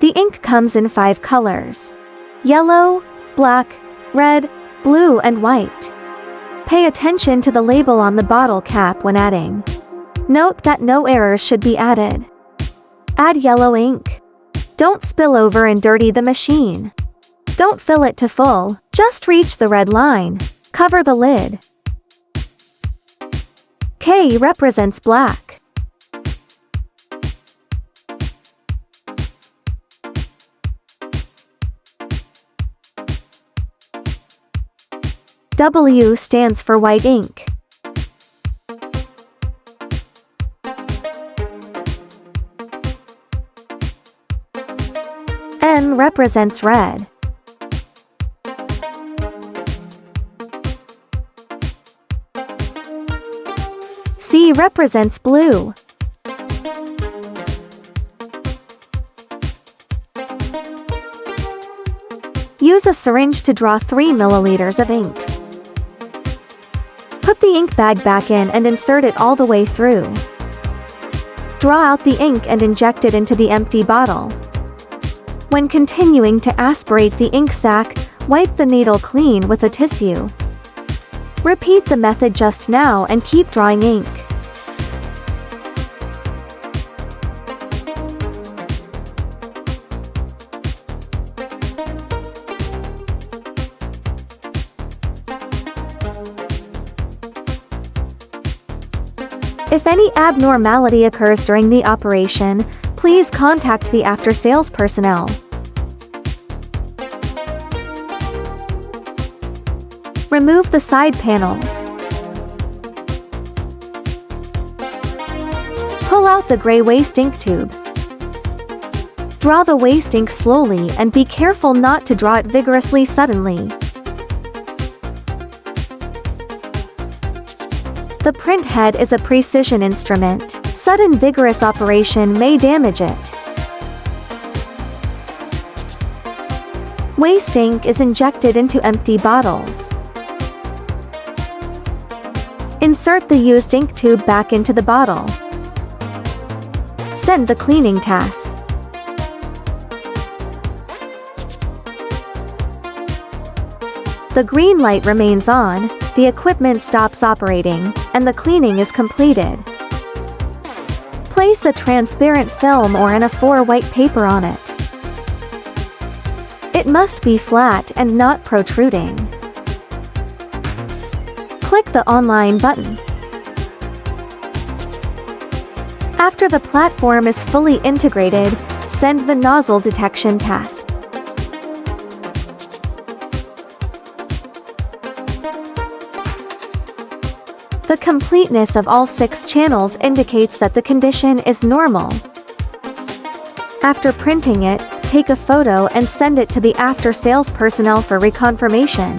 The ink comes in 5 colors: yellow, black, red, blue, and white. Pay attention to the label on the bottle cap when adding. Note that no errors should be added. Add yellow ink. Don't spill over and dirty the machine. Don't fill it to full, just reach the red line. Cover the lid. K represents black. W stands for white ink. N represents red. C represents blue. Use a syringe to draw 3 milliliters of ink. Put the ink bag back in and insert it all the way through. Draw out the ink and inject it into the empty bottle. When continuing to aspirate the ink sac, wipe the needle clean with a tissue. Repeat the method just now and keep drawing ink. If any abnormality occurs during the operation, please contact the after-sales personnel. Remove the side panels. Pull out the gray waste ink tube. Draw the waste ink slowly and be careful not to draw it vigorously suddenly. The print head is a precision instrument. Sudden vigorous operation may damage it. Waste ink is injected into empty bottles. Insert the used ink tube back into the bottle. Send the cleaning task. The green light remains on, the equipment stops operating, and the cleaning is completed. Place a transparent film or N4 white paper on it. It must be flat and not protruding. Click the Online button. After the platform is fully integrated, send the nozzle detection task. The completeness of all 6 channels indicates that the condition is normal. After printing it, take a photo and send it to the after-sales personnel for reconfirmation.